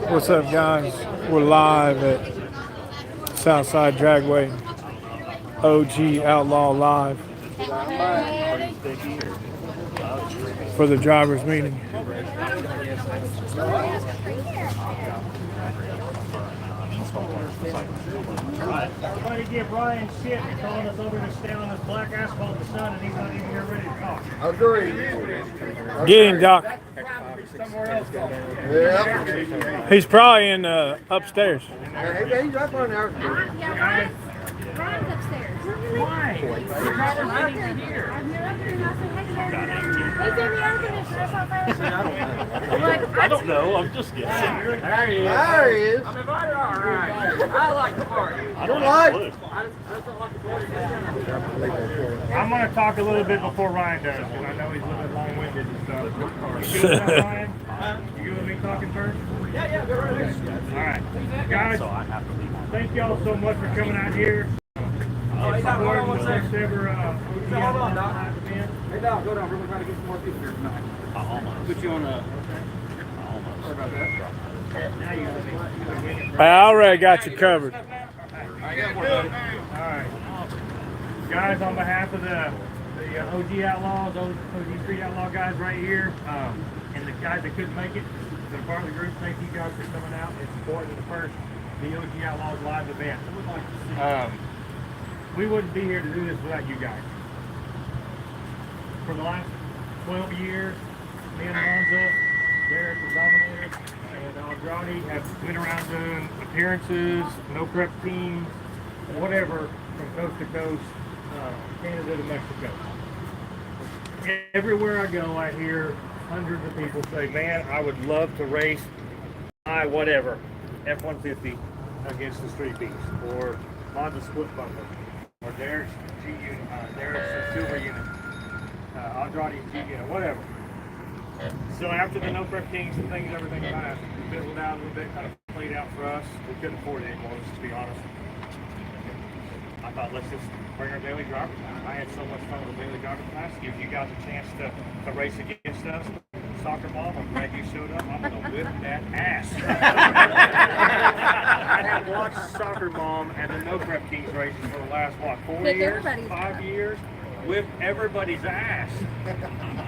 What's up, guys? We're live at Southside Dragway, OG Outlaw Live for the drivers meeting. Everybody give Ryan shit for calling us over to stand on this black asphalt in the sun and he's not even here ready to talk. Agree. Get him, Doc. Somewhere else. Yeah. He's probably in upstairs. He's up on there. Guys, Ryan's upstairs. why? The driver's meeting is here. I'm here up there and I said, hey, he's in the air conditioner. That's not fair. I don't know. I'm just guessing. There he is. There he is. All right. I like the party. I don't Right. know. I'm going to talk a little bit before Ryan does because I know he's a little bit long-winded and stuff. You good with that, Ryan? You good with me talking first? Yeah, go right ahead. All right. Guys, thank y'all so much for coming out here. It's supporting the first ever Hold on, Doc. Hey, Doc, go down. We're going to try to get some more people here tonight. Put you on a... Sorry about that. I already got you covered. All right. Guys, on behalf of the OG Outlaws, OG Street Outlaw guys right here, and the guys that couldn't make it, the part of the group, thank you guys for coming out and supporting the first OG Outlaws live event. We wouldn't be here to do this without you guys. For the last 12 years, me and Monza, Derek, the Dominator, and Andrade have went around doing appearances, no prep teams, whatever, from coast to coast, Canada to Mexico. Everywhere I go, I hear hundreds of people say, man, I would love to race my whatever, F-150 against the Street Beast, or Monza Split Bumper, or Derek's G unit, Derek's Silver unit, Andrade's G unit, whatever. So after the No Prep Kings and things, everything passed, we fizzled out a little bit, kind of played out for us. We couldn't afford it anymore, let's just be honest. I thought, let's just bring our daily driver. I had so much fun with the daily driver class. Gives you guys a chance to race against us. Soccer mom, I'm glad you showed up. I'm going to whip that ass. I have watched Soccer Mom and the No Prep Kings races for the last, what, 4 years? 5 years? Whip everybody's ass.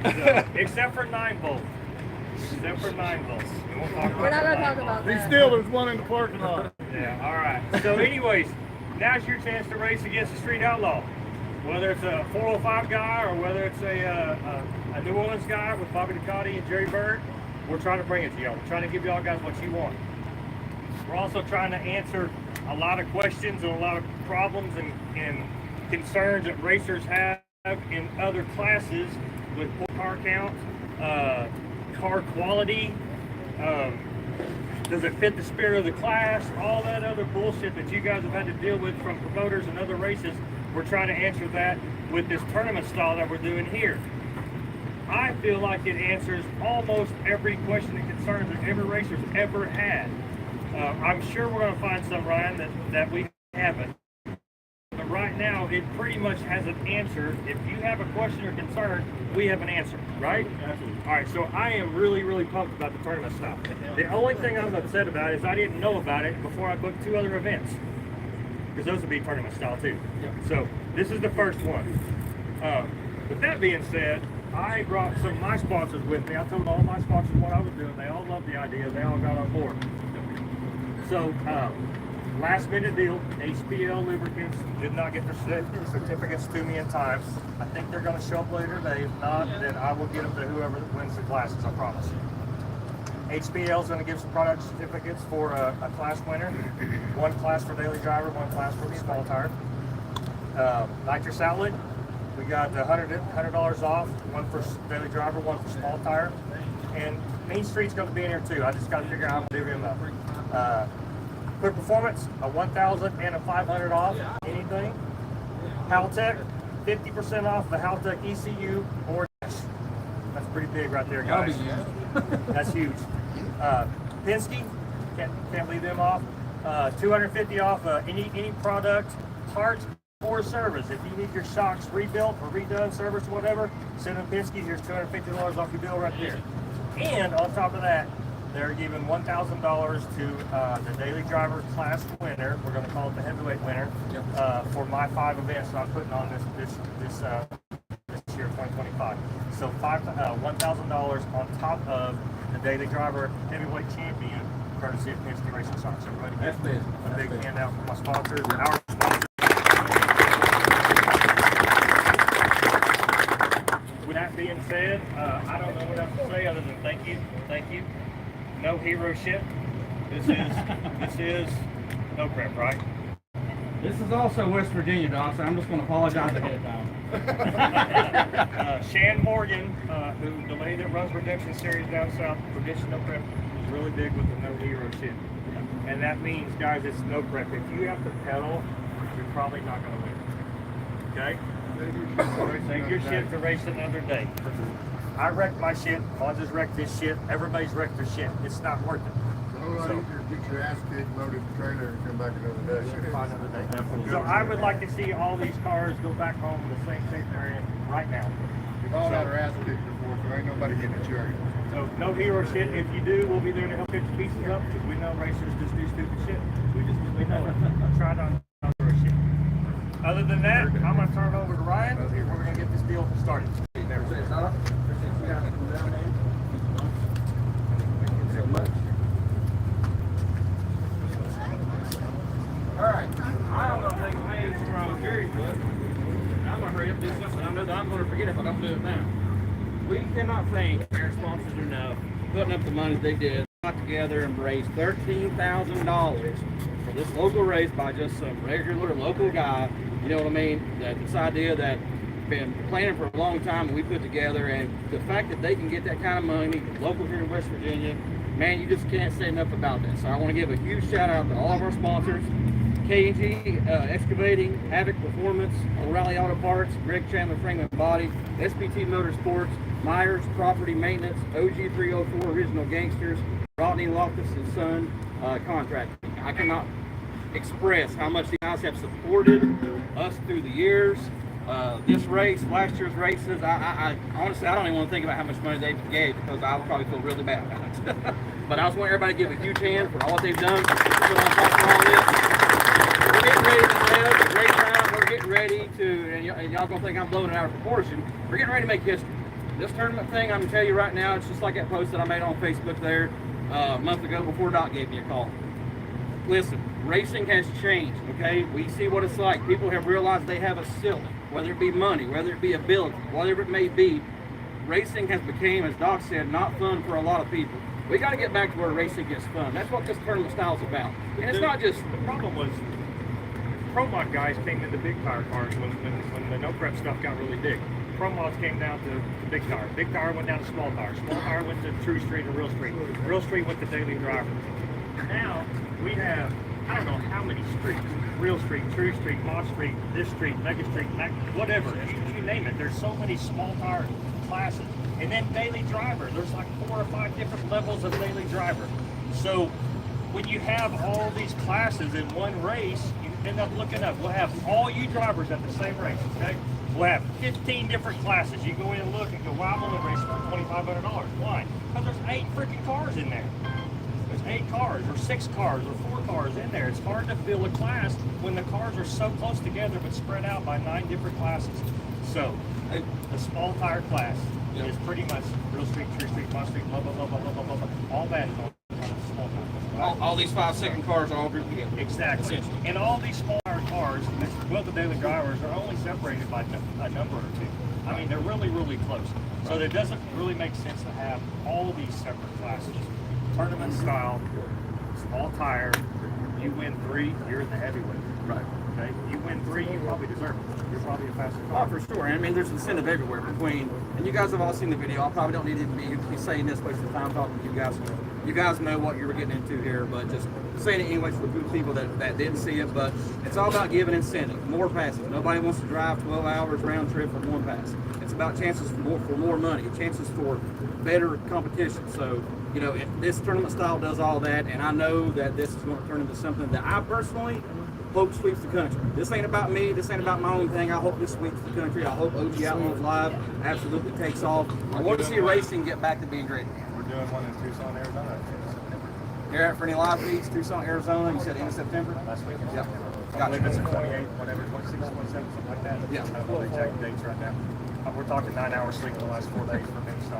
So, except for 9 volts. Except for 9 volts. We're not going to talk about that. Still, there's one in the parking lot. Yeah, all right. So anyways, now's your chance to race against the Street Outlaw. Whether it's a 405 guy or whether it's a New Orleans guy with Bobby Ducati and Jerry Bird, we're trying to bring it to y'all. We're trying to give y'all guys what you want. We're also trying to answer a lot of questions and a lot of problems and concerns that racers have in other classes with poor car count, car quality, does it fit the spirit of the class, all that other bullshit that you guys have had to deal with from promoters and other races. We're trying to answer that with this tournament style that we're doing here. I feel like it answers almost every question and concern that every racer's ever had. I'm sure we're going to find some, Ryan, that we haven't. But right now, it pretty much has an answer. If you have a question or concern, we have an answer, right? Absolutely. All right, so I am really, really pumped about the tournament style. The only thing I'm upset about is I didn't know about it before I booked 2 other events. Because those would be tournament style too. Yep. So this is the first one. With that being said, I brought some of my sponsors with me. I told all my sponsors what I was doing. They all loved the idea. They all got on board. So last minute deal, HPL Lubricants did not get their certificates to me in time. I think they're going to show up later today. If not, then I will get them to whoever wins the classes, I promise. HPL is going to give some product certificates for a class winner. 1 class for daily driver, 1 class for the small tire. Nitrous outlet, we got $100 off, 1 for daily driver, 1 for small tire. And Main Street's going to be in here too. I just got to figure out how to divvy them up. Quick Performance, a $1,000 and a $500 off anything. Haltech, 50% off the Haltech ECU or dash. That's pretty big right there, guys. That's huge. Penske, can't leave them off. $250 off any product, part, or service. If you need your shocks rebuilt or redone, service, whatever, send them Penske. Here's $250 off your bill right there. And on top of that, they're giving $1,000 to the daily driver class winner. We're going to call it the heavyweight winner for my 5 events that I'm putting on this year, 2025. So $1,000 on top of the daily driver heavyweight champion, courtesy of Penske Racing Socks. Everybody get a big handout from my sponsors. Our sponsors. With that being said, I don't know what else to say other than thank you. No hero shit. This is no prep, right? This is also West Virginia, Doc, so I'm just going to apologize ahead of time. Shan Morgan, who the lady that runs Redemption Series down south, Redemption No Prep, is really big with the no hero shit. And that means, guys, it's no prep. If you have to pedal, you're probably not going to win. Okay? Save your shit to race another day. I wrecked my shit. Fonz's wrecked his shit. Everybody's wrecked their shit. It's not worth it. So, get your ass kicked, loaded the trailer, and come back another day. So I would like to see all these cars go back home in the same shape they're in right now. We've all had our ass kicked before, so ain't nobody getting a cherry. So no hero shit. If you do, we'll be there to help get your pieces up. Because we know racers just do stupid shit. We know it. Try not to do shit. Other than that, I'm going to turn it over to Ryan. We're going to get this deal started. Alright, I'm going to take a page from Jerry's book. I'm going to hurry up this one. I know that I'm going to forget if I don't do it now. We cannot thank our sponsors enough for putting up the money they did. Got together and raised $13,000 for this local race by just some regular local guy. You know what I mean? That this idea that been planning for a long time and we put together, and the fact that they can get that kind of money local here in West Virginia, man, you just can't say enough about that. So I want to give a huge shout out to all of our sponsors: K&G Excavating, Havoc Performance, O'Reilly Auto Parts, Greg Chandler Franklin Body, SPT Motorsports, Myers Property Maintenance, OG304 Original Gangsters, Rodney Loftus and Son Contracting. I cannot express how much these guys have supported us through the years. This race, last year's races, I honestly, I don't even want to think about how much money they gave, because I would probably feel really bad about it. But I just want everybody to give a huge hand for all what they've done. We're getting ready to have a great time. We're getting ready to, and y'all gonna think I'm blowing it out of proportion. We're getting ready to make history. This tournament thing, I'm gonna tell you right now, it's just like that post that I made on Facebook there a month ago before Doc gave me a call. Listen, racing has changed, okay? We see what it's like. People have realized they have a ceiling, whether it be money, whether it be ability, whatever it may be. Racing has become, as Doc said, not fun for a lot of people. We got to get back to where racing gets fun. That's what this tournament style is about. And it's not just... The problem was, Pro Mod guys came into big tire cars when the no prep stuff got really big. Pro Mods came down to big tire. Big tire went down to small tire. Small tire went to True Street and Real Street. Real Street went to daily driver. Now, we have, I don't know how many streets. Real Street, True Street, Mod Street, this street, Mega Street, whatever. You name it. There's so many small tire classes. And then daily driver. There's like 4 or 5 different levels of daily driver. So when you have all these classes in one race, you end up looking up. We'll have all you drivers at the same race, okay? We'll have 15 different classes. You go in and look and go, wow, I'm only racing for $2,500. Why? Because there's 8 freaking cars in there. There's 8 cars or 6 cars or 4 cars in there. It's hard to fill a class when the cars are so close together but spread out by 9 different classes. So the small tire class is pretty much Real Street, True Street, Mod Street, blah, blah, blah, blah, blah, blah, blah. All that is on a small tire. all these 5-second cars are all grouped together. Exactly. And all these small tire cars, as well, the daily drivers are only separated by a number or 2. I mean, they're really, really close. So it doesn't really make sense to have all of these separate classes. Tournament style, small tire, you win 3, you're in the heavyweight. Right. Okay? You win 3, you probably deserve it. You're probably a faster car. Oh, for sure. I mean, there's incentive everywhere between, and you guys have all seen the video. I probably don't need to be saying this most of the time talking to you guys. You guys know what you were getting into here, but just saying it anyways for people that didn't see it. But it's all about giving incentive, more passes. Nobody wants to drive 12 hours round trip for 1 pass. It's about chances for more money, chances for better competition. So, you know, this tournament style does all that, and I know that this is going to turn into something that I personally hope sweeps the country. This ain't about me. This ain't about my own thing. I hope this sweeps the country. I hope OG Outlaws Live absolutely takes off. I want to see racing get back to being great again. We're doing one in Tucson, Arizona. Garrett, for any live feeds, Tucson, Arizona, you said end of September? Last week. Yep. I Gotcha. believe it's the 28th, whatever, 26th, 27th, something like that. Yeah. I don't know the exact dates right now. We're talking 9 hours sleep the last 4 days for me, so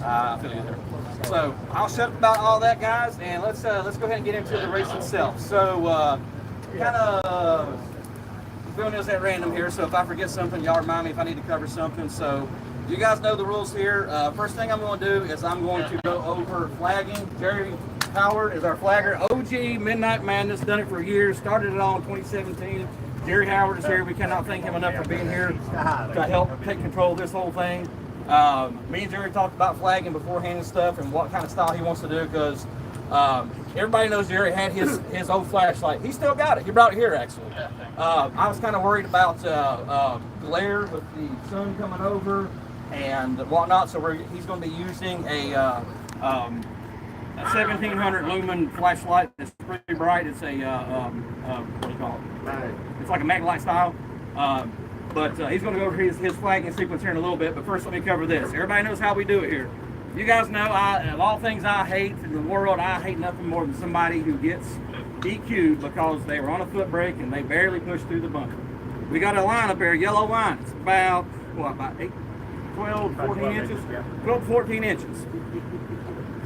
I feel you there. So I'll shut up about all that, guys, and let's go ahead and get into the race itself. So kind of doing this at random here, so if I forget something, y'all remind me if I need to cover something. So you guys know the rules here. First thing I'm going to do is I'm going to go over flagging. Jerry Howard is our flagger. OG Midnight Madness, done it for years. Started it all in 2017. Jerry Howard is here. We cannot thank him enough for being here to help take control of this whole thing. Me and Jerry talked about flagging beforehand and stuff and what kind of style he wants to do, because everybody knows Jerry had his old flashlight. He still got it. He brought it here, actually. I was kind of worried about glare with the sun coming over and whatnot, so he's going to be using a 1700 lumen flashlight that's pretty bright. It's a what do you call it? It's like a Maglite style. But he's going to go over his flagging sequence here in a little bit. But first, let me cover this. Everybody knows how we do it here. You guys know, of all things I hate in the world, I hate nothing more than somebody who gets DQ'd because they were on a foot brake and they barely pushed through the bumper. We got a line up there, yellow line. It's about 12, 14 inches? 12, 14 inches.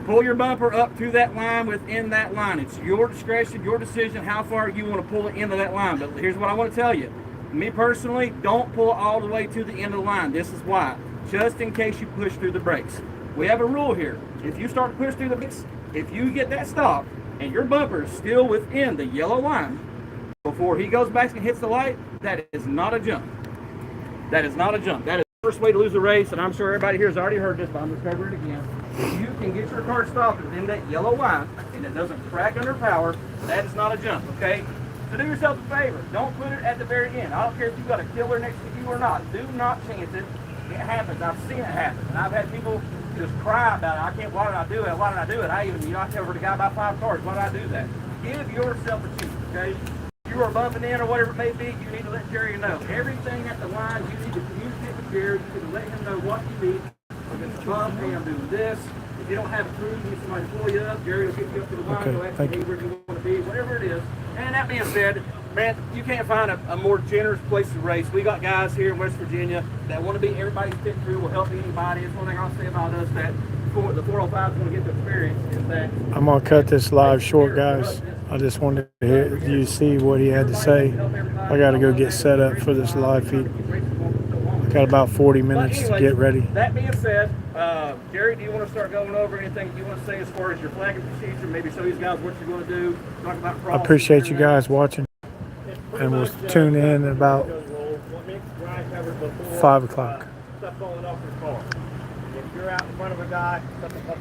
Pull your bumper up to that line within that line. It's your discretion, your decision, how far you want to pull it into that line. But here's what I want to tell you. Me personally, don't pull it all the way to the end of the line. This is why. Just in case you push through the brakes. We have a rule here. If you start to push through the brakes, if you get that stop and your bumper is still within the yellow line before he goes back and hits the light, that is not a jump. That is not a jump. That is the first way to lose a race, and I'm sure everybody here has already heard this, but I'm going to cover it again. If you can get your car stopped within that yellow line and it doesn't crack under power, that is not a jump, okay? So do yourself a favor. Don't put it at the very end. I don't care if you've got a killer next to you or not. Do not chance it. It happens. I've seen it happen. And I've had people just cry about it. Why did I do it? Why did I do it? I covered a guy by 5 cars. Why did I do that? Give yourself a chance, okay? If you are bumping in or whatever it may be, you need to let Jerry know. Everything at the line, you need to communicate with Jerry. You need to let him know what you need. I'm going to bump, hey, I'm doing this. If you don't have a crew, you need somebody to pull you up. Jerry will get you up to the line, go ask you where you want to be, whatever it is. And that being said, man, you can't find a more generous place to race. We got guys here in West Virginia that want to be everybody's pit crew, will help anybody. It's one thing I'll say about us that the 405 is going to get the experience is that I'm going to cut this live short, guys. I just wanted to hear you see what he had to say. I got to go get set up for this live feed. I got about 40 minutes to get ready. That being said, Jerry, do you want to start going over anything you want to say as far as your flagging procedure? Maybe show these guys what you're going to do. Talk about I appreciate you guys watching. And we'll tune in at about 5 o'clock. Stuff falling off his car. If you're out in front of a guy, something comes